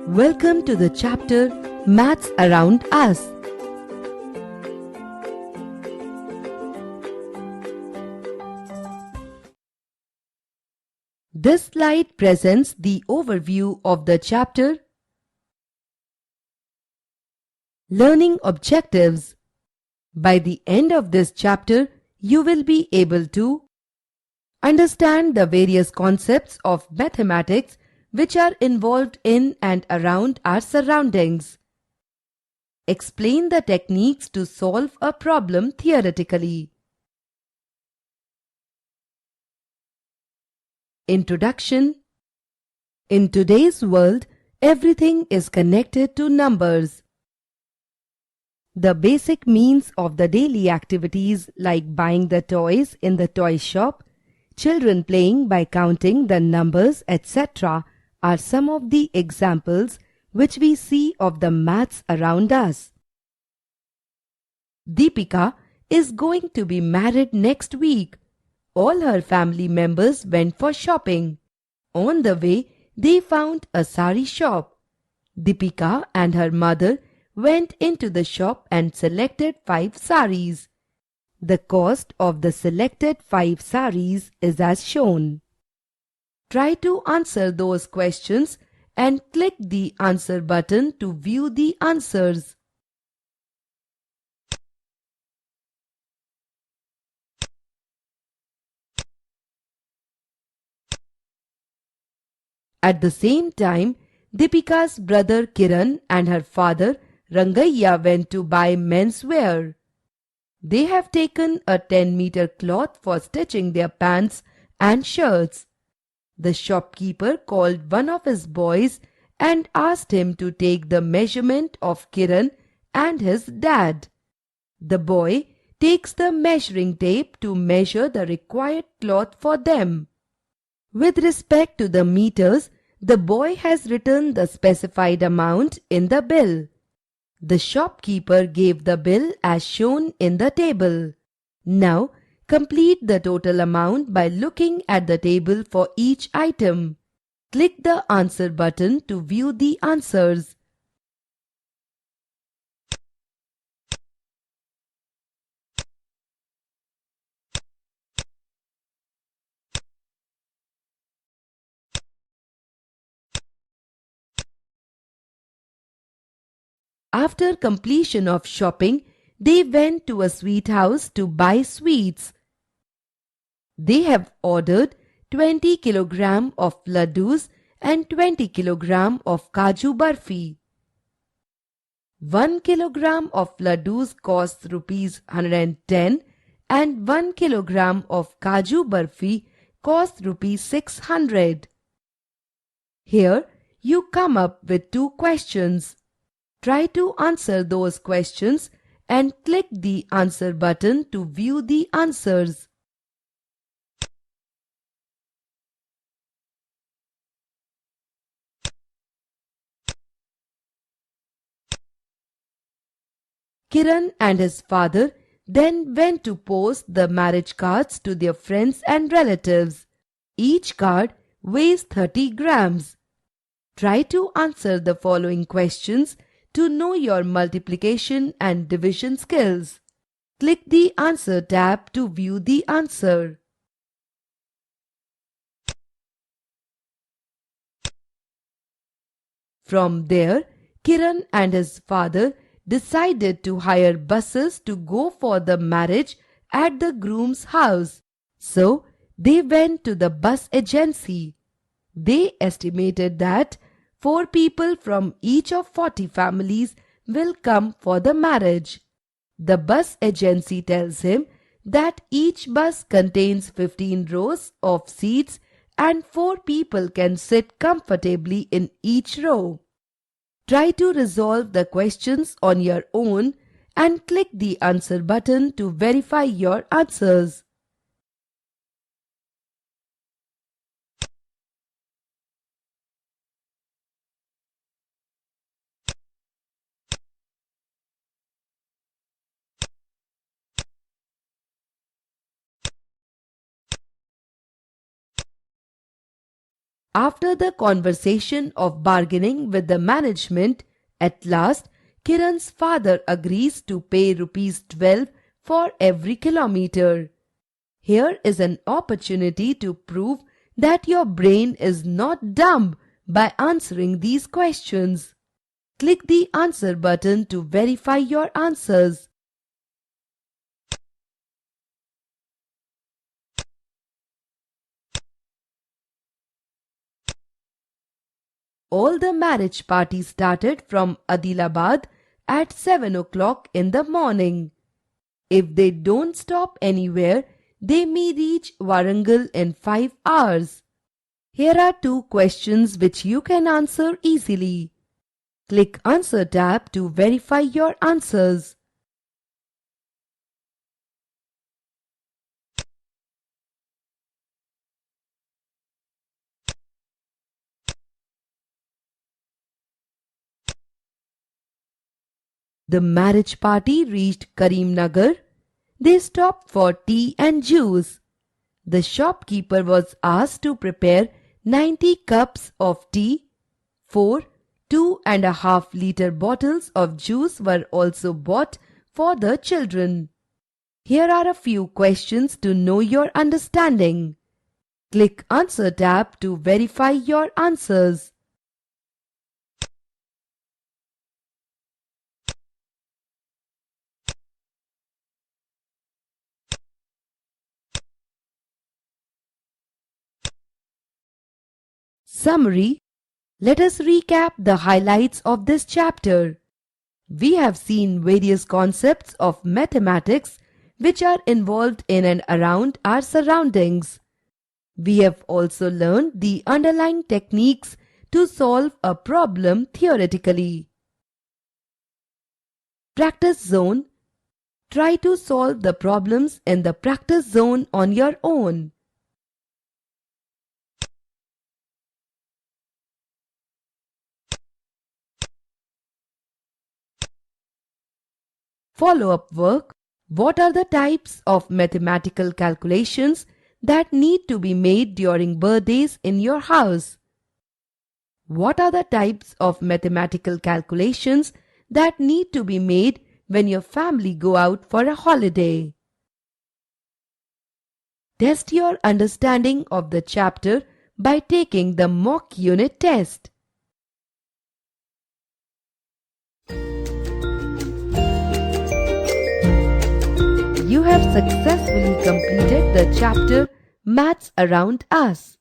Welcome to the chapter Maths Around Us. This slide presents the overview of the chapter Learning Objectives. By the end of this chapter, you will be able to understand the various concepts of mathematics which are involved in and around our surroundings. Explain the techniques to solve a problem theoretically. Introduction. In today's world, everything is connected to numbers. The basic means of the daily activities like buying the toys in the toy shop, children playing by counting the numbers, etc. are some of the examples which we see of the maths around us. Deepika is going to be married next week. All her family members went for shopping. On the way, they found a sari shop. Deepika and her mother went into the shop and selected 5 saris. The cost of the selected 5 saris is as shown. Try to answer those questions and click the answer button to view the answers. At the same time, Deepika's brother Kiran and her father Rangaiya went to buy menswear. They have taken a 10-meter cloth for stitching their pants and shirts. The shopkeeper called one of his boys and asked him to take the measurement of Kiran and his dad. The boy takes the measuring tape to measure the required cloth for them. With respect to the meters, the boy has written the specified amount in the bill. The shopkeeper gave the bill as shown in the table. Now, complete the total amount by looking at the table for each item. Click the answer button to view the answers. After completion of shopping, they went to a sweet house to buy sweets. They have ordered 20 kg of laddus and 20 kg of kaju barfi. 1 kg of laddus costs rupees 110 and 1 kg of kaju barfi costs rupees 600. Here you come up with 2 questions. Try to answer those questions and click the answer button to view the answers. Kiran and his father then went to post the marriage cards to their friends and relatives. Each card weighs 30 grams. Try to answer the following questions to know your multiplication and division skills. Click the Answer tab to view the answer. From there, Kiran and his father decided to hire buses to go for the marriage at the groom's house. So, they went to the bus agency. They estimated that 4 people from each of 40 families will come for the marriage. The bus agency tells him that each bus contains 15 rows of seats and 4 people can sit comfortably in each row. Try to resolve the questions on your own and click the answer button to verify your answers. After the conversation of bargaining with the management, at last Kiran's father agrees to pay rupees 12 for every kilometer. Here is an opportunity to prove that your brain is not dumb by answering these questions. Click the answer button to verify your answers. All the marriage party started from Adilabad at 7 o'clock in the morning. If they don't stop anywhere, they may reach Warangal in 5 hours. Here are 2 questions which you can answer easily. Click Answer tab to verify your answers. The marriage party reached Karimnagar. They stopped for tea and juice. The shopkeeper was asked to prepare 90 cups of tea. 4 2.5-liter bottles of juice were also bought for the children. Here are a few questions to know your understanding. Click Answer tab to verify your answers. Summary. Let us recap the highlights of this chapter. We have seen various concepts of mathematics which are involved in and around our surroundings. We have also learned the underlying techniques to solve a problem theoretically. Practice zone. Try to solve the problems in the practice zone on your own. Follow-up work. What are the types of mathematical calculations that need to be made during birthdays in your house? What are the types of mathematical calculations that need to be made when your family go out for a holiday? Test your understanding of the chapter by taking the mock unit test. You have successfully completed the chapter Maths Around Us.